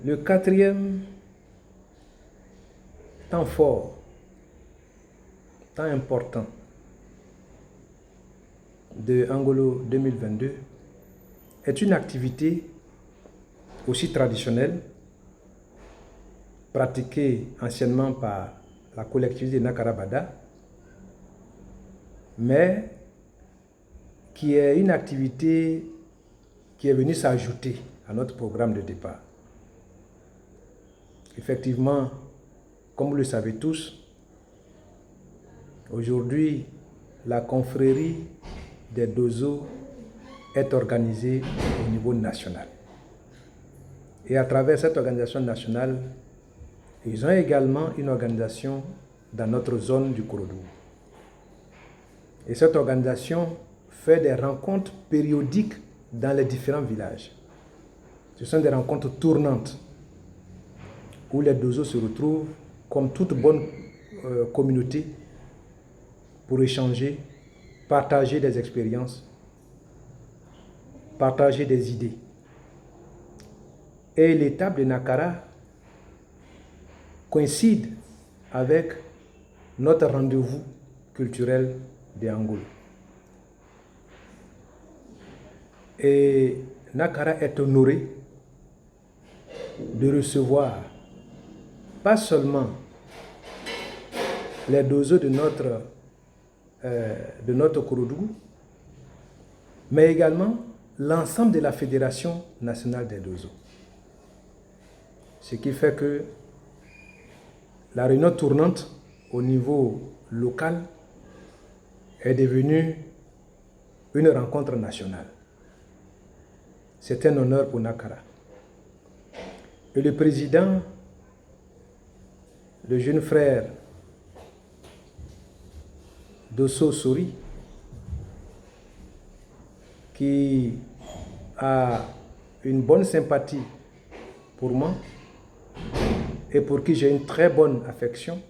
Le quatrième temps fort, temps important de Angolo 2022 est une activité aussi traditionnelle pratiquée anciennement par la collectivité Nakara Bada, mais qui est une activité qui est venue s'ajouter à notre programme de départ. Effectivement, comme vous le savez tous, aujourd'hui, la confrérie des Dozo est organisée au niveau national. Et à travers cette organisation nationale, ils ont également une organisation dans notre zone du Kouroudougou. Et cette organisation fait des rencontres périodiques dans les différents villages. Ce sont des rencontres tournantes où les Dozo se retrouvent comme toute bonne communauté pour échanger, partager des expériences, partager des idées. Et l'étape de Nakara coïncide avec notre rendez-vous culturel de Angolo. Et Nakara est honoré de recevoir pas seulement les Dozo de notre Kouroudougou, mais également l'ensemble de la Fédération nationale des Dozo. Ce qui fait que la réunion tournante au niveau local est devenue une rencontre nationale. C'est un honneur pour Nakara. Et le président, le jeune frère Dosso Sori, qui a une bonne sympathie pour moi et pour qui j'ai une très bonne affection,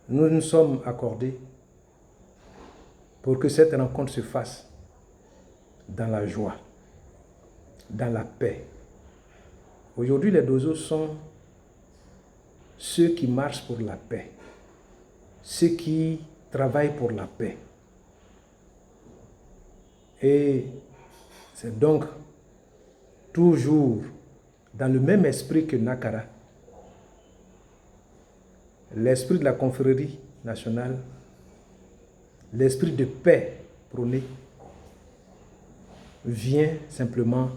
nous nous sommes accordés pour que cette rencontre se fasse dans la joie, dans la paix. Aujourd'hui, les Dozo sont ceux qui marchent pour la paix, ceux qui travaillent pour la paix. Et c'est donc toujours dans le même esprit que Nakara, l'esprit de la confrérie nationale, l'esprit de paix prôné, vient simplement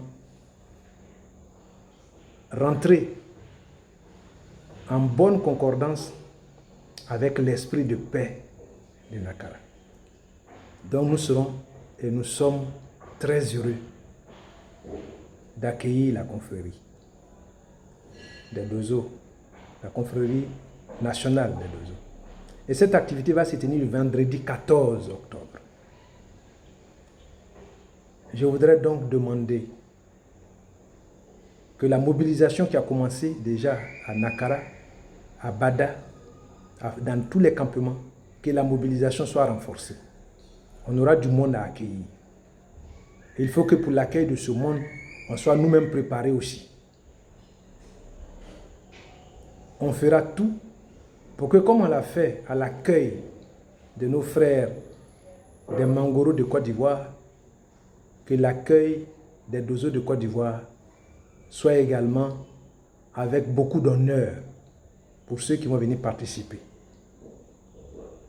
rentrer en bonne concordance avec l'esprit de paix de Nakara. Donc nous serons et nous sommes très heureux d'accueillir la confrérie des Dozo, la confrérie nationale des Dozo. Et cette activité va se tenir le vendredi 14 octobre. Je voudrais donc demander que la mobilisation qui a commencé déjà à Nakara, à Bada, dans tous les campements, que la mobilisation soit renforcée. On aura du monde à accueillir. Il faut que pour l'accueil de ce monde, on soit nous-mêmes préparés aussi. On fera tout pour que, comme on l'a fait à l'accueil de nos frères des Mangoro de Côte d'Ivoire, que l'accueil des Dozo de Côte d'Ivoire soit également avec beaucoup d'honneur pour ceux qui vont venir participer.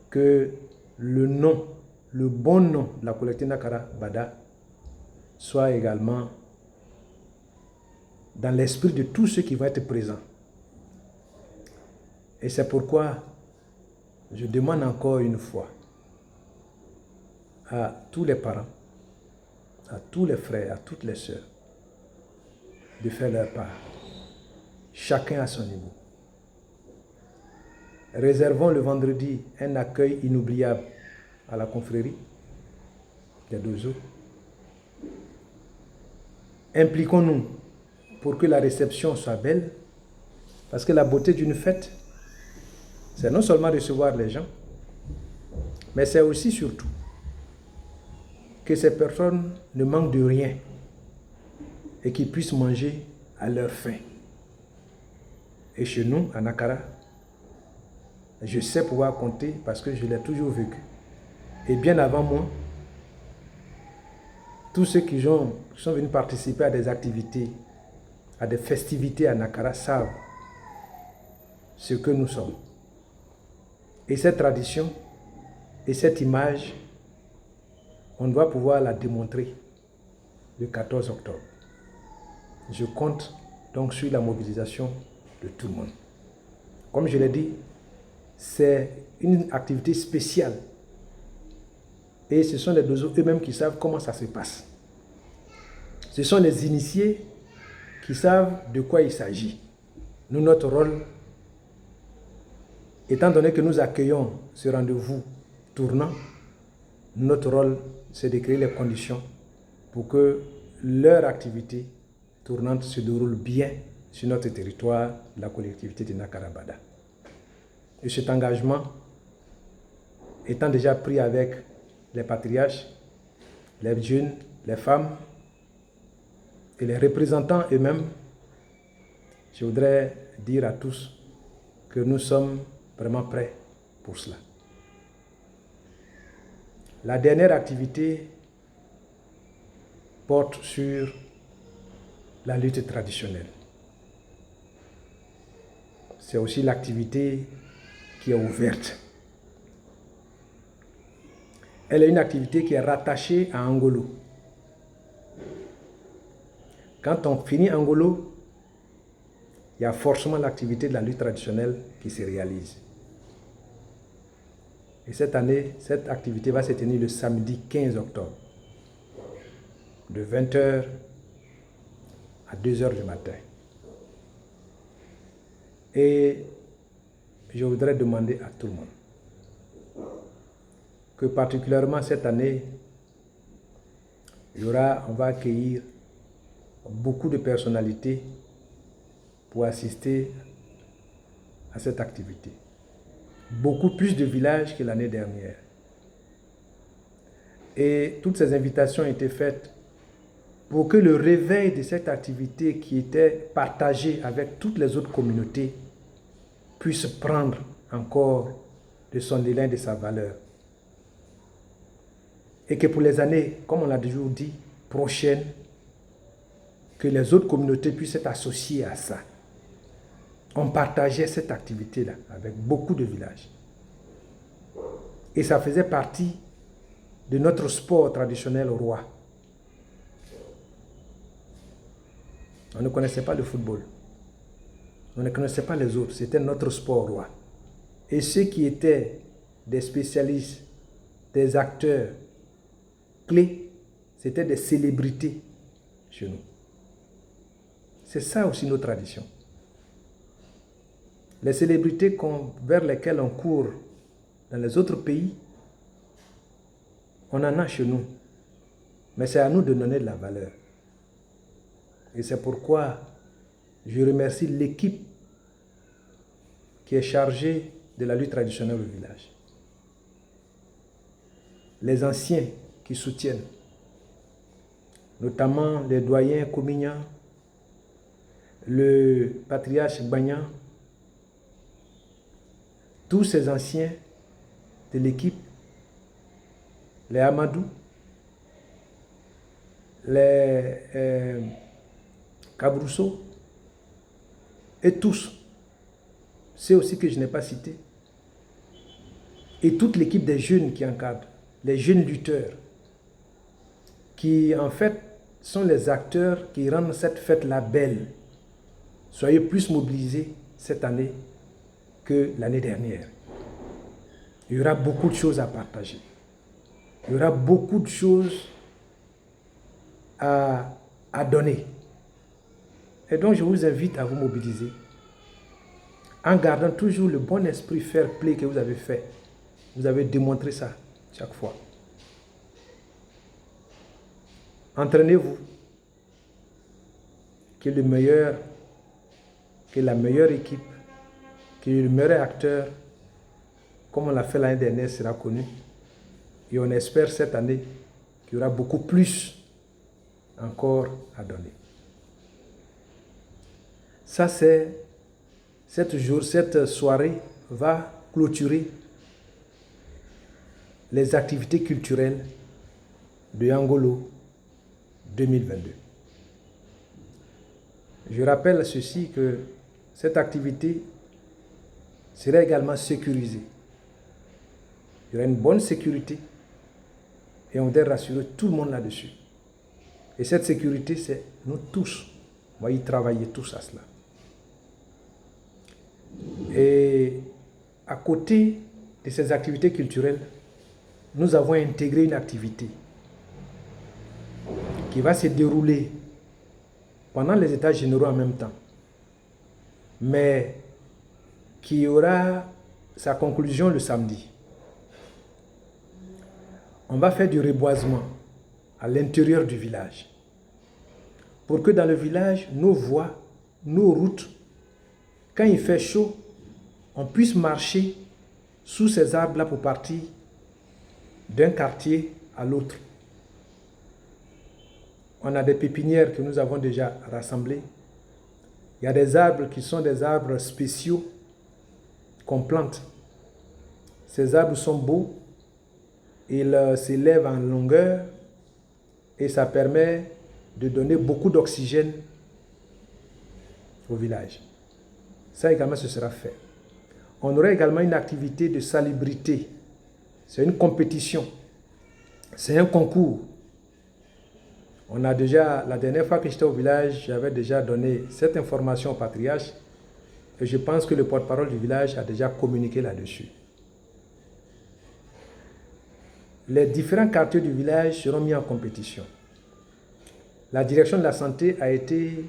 Que le nom, le bon nom de la collectivité Nakara Bada soit également dans l'esprit de tous ceux qui vont être présents. Et c'est pourquoi je demande encore une fois à tous les parents, à tous les frères, à toutes les sœurs, de faire leur part, chacun à son niveau. Réservons le vendredi un accueil inoubliable à la confrérie des Dozo. Impliquons-nous pour que la réception soit belle, parce que la beauté d'une fête, c'est non seulement recevoir les gens, mais c'est aussi surtout que ces personnes ne manquent de rien et qu'ils puissent manger à leur faim. Et chez nous, à Nakara, je sais pouvoir compter parce que je l'ai toujours vécu. Et bien avant moi, tous ceux qui sont venus participer à des activités, à des festivités à Nakara savent ce que nous sommes. Et cette tradition et cette image, on doit pouvoir la démontrer le 14 octobre. Je compte donc sur la mobilisation de tout le monde. Comme je l'ai dit, c'est une activité spéciale. Et ce sont les Dozo eux-mêmes qui savent comment ça se passe. Ce sont les initiés qui savent de quoi il s'agit. Nous, notre rôle, étant donné que nous accueillons ce rendez-vous tournant, notre rôle, c'est de créer les conditions pour que leur activité tournante se déroule bien sur notre territoire, la collectivité de Nakara-Bada. Et cet engagement étant déjà pris avec les patriarches, les jeunes, les femmes et les représentants eux-mêmes, je voudrais dire à tous que nous sommes vraiment prêts pour cela. La dernière activité porte sur la lutte traditionnelle. C'est aussi l'activité qui est ouverte. Elle est une activité qui est rattachée à Angolo. Quand on finit Angolo, il y a forcément l'activité de la lutte traditionnelle qui se réalise. Et cette année, cette activité va se tenir le samedi 15 octobre, de 20h à 2h du matin. Et je voudrais demander à tout le monde que particulièrement cette année, on va accueillir beaucoup de personnalités pour assister à cette activité. Beaucoup plus de villages que l'année dernière. Et toutes ces invitations ont été faites pour que le réveil de cette activité qui était partagée avec toutes les autres communautés puisse prendre encore de son élan, de sa valeur. Et que pour les années, comme on l'a toujours dit, prochaines, que les autres communautés puissent être associées à ça. On partageait cette activité-là avec beaucoup de villages. Et ça faisait partie de notre sport traditionnel roi. On ne connaissait pas le football. On ne connaissait pas les autres. C'était notre sport roi. Et ceux qui étaient des spécialistes, des acteurs clés, c'était des célébrités chez nous. C'est ça aussi nos traditions. Les célébrités vers lesquelles on court dans les autres pays, on en a chez nous. Mais c'est à nous de donner de la valeur. Et c'est pourquoi je remercie l'équipe qui est chargée de la lutte traditionnelle au village. Les anciens qui soutiennent, notamment les doyens Komignan, le patriarche Bagnan, tous ces anciens de l'équipe, les Amadou, les Cabrousseau, et tous, ceux aussi que je n'ai pas cités, et toute l'équipe des jeunes qui encadrent, les jeunes lutteurs, qui en fait sont les acteurs qui rendent cette fête-là belle. Soyez plus mobilisés cette année que l'année dernière. Il y aura beaucoup de choses à partager. Il y aura beaucoup de choses à donner. Et donc je vous invite à vous mobiliser en gardant toujours le bon esprit fair play que vous avez fait. Vous avez démontré ça chaque fois. Entraînez-vous. Que le meilleur, que la meilleure équipe, que le meilleur acteur, comme on l'a fait l'année dernière, sera connu. Et on espère cette année qu'il y aura beaucoup plus encore à donner. Ça, c'est cette soirée va clôturer les activités culturelles de Yangolo 2022. Je rappelle ceci que cette activité sera également sécurisée. Il y aura une bonne sécurité et on doit rassurer tout le monde là-dessus. Et cette sécurité, c'est nous tous. On va y travailler tous à cela. Et à côté de ces activités culturelles, nous avons intégré une activité qui va se dérouler pendant les états généraux en même temps, mais qui aura sa conclusion le samedi. On va faire du reboisement à l'intérieur du village pour que dans le village, nos voies, nos routes, quand il fait chaud, on puisse marcher sous ces arbres-là pour partir d'un quartier à l'autre. On a des pépinières que nous avons déjà rassemblées. Il y a des arbres qui sont des arbres spéciaux qu'on plante. Ces arbres sont beaux, ils s'élèvent en longueur et ça permet de donner beaucoup d'oxygène au village. Ça également, ce sera fait. On aura également une activité de salubrité. C'est une compétition. C'est un concours. On a déjà, la dernière fois que j'étais au village, j'avais déjà donné cette information au patriarche et je pense que le porte-parole du village a déjà communiqué là-dessus. Les différents quartiers du village seront mis en compétition. La direction de la santé a été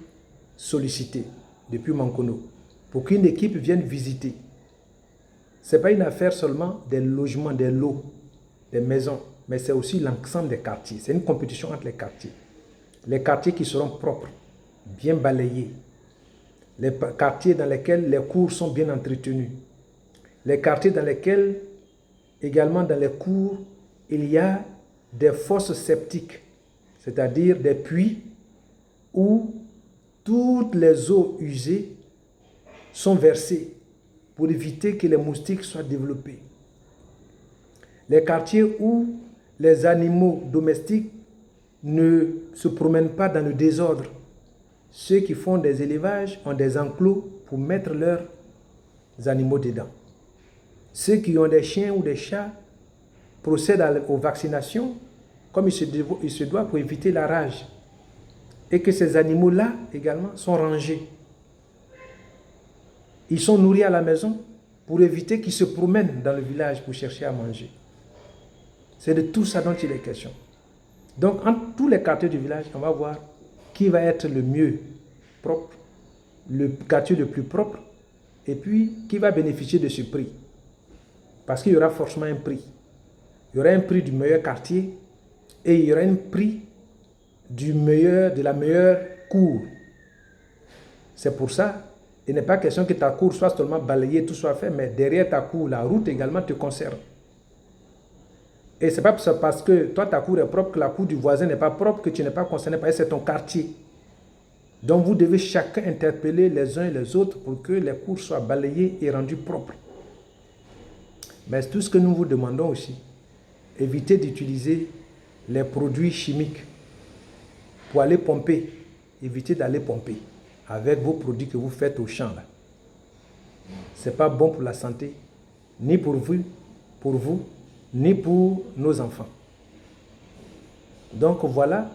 sollicitée depuis Mankono pour qu'une équipe vienne visiter. Ce n'est pas une affaire seulement des logements, des lots, des maisons, mais c'est aussi l'ensemble des quartiers. C'est une compétition entre les quartiers. Les quartiers qui seront propres, bien balayés. Les quartiers dans lesquels les cours sont bien entretenus. Les quartiers dans lesquels, également dans les cours, il y a des fosses septiques, c'est-à-dire des puits où toutes les eaux usées sont versées pour éviter que les moustiques soient développés. Les quartiers où les animaux domestiques ne se promènent pas dans le désordre. Ceux qui font des élevages ont des enclos pour mettre leurs animaux dedans. Ceux qui ont des chiens ou des chats procèdent aux vaccinations comme il se doit pour éviter la rage. Et que ces animaux-là également sont rangés. Ils sont nourris à la maison pour éviter qu'ils se promènent dans le village pour chercher à manger. C'est de tout ça dont il est question. Donc, entre tous les quartiers du village, on va voir qui va être le mieux propre, le quartier le plus propre, et puis qui va bénéficier de ce prix. Parce qu'il y aura forcément un prix. Il y aura un prix du meilleur quartier et il y aura un prix de la meilleure cour. C'est pour ça, il n'est pas question que ta cour soit seulement balayée, tout soit fait, mais derrière ta cour, la route également te concerne. Et ce n'est pas parce que toi, ta cour est propre, que la cour du voisin n'est pas propre, que tu n'es pas concerné par elle, c'est ton quartier. Donc vous devez chacun interpeller les uns et les autres pour que les cours soient balayées et rendues propres. Mais c'est tout ce que nous vous demandons aussi. Évitez d'utiliser les produits chimiques pour aller pomper. Évitez d'aller pomper avec vos produits que vous faites au champ. Ce n'est pas bon pour la santé, ni pour vous, ni pour nos enfants. Donc voilà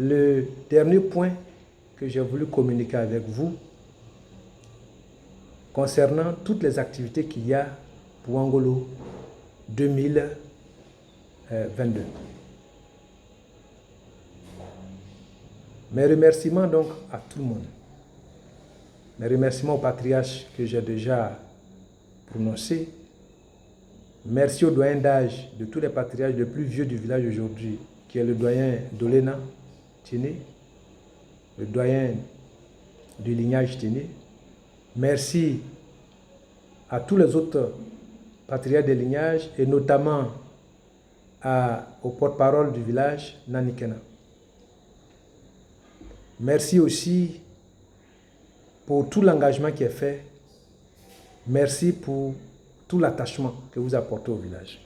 le dernier point que j'ai voulu communiquer avec vous concernant toutes les activités qu'il y a pour Yangolo 2022. Mes remerciements donc à tout le monde. Mes remerciements au patriarche que j'ai déjà prononcé. Merci au doyen d'âge de tous les patriarches le plus vieux du village aujourd'hui, qui est le doyen Dolena Tiné, le doyen du lignage Tiné. Merci à tous les autres patriarches des lignages et notamment au porte-parole du village, Nanikena. Merci aussi pour tout l'engagement qui est fait. Merci pour tout l'attachement que vous apportez au village.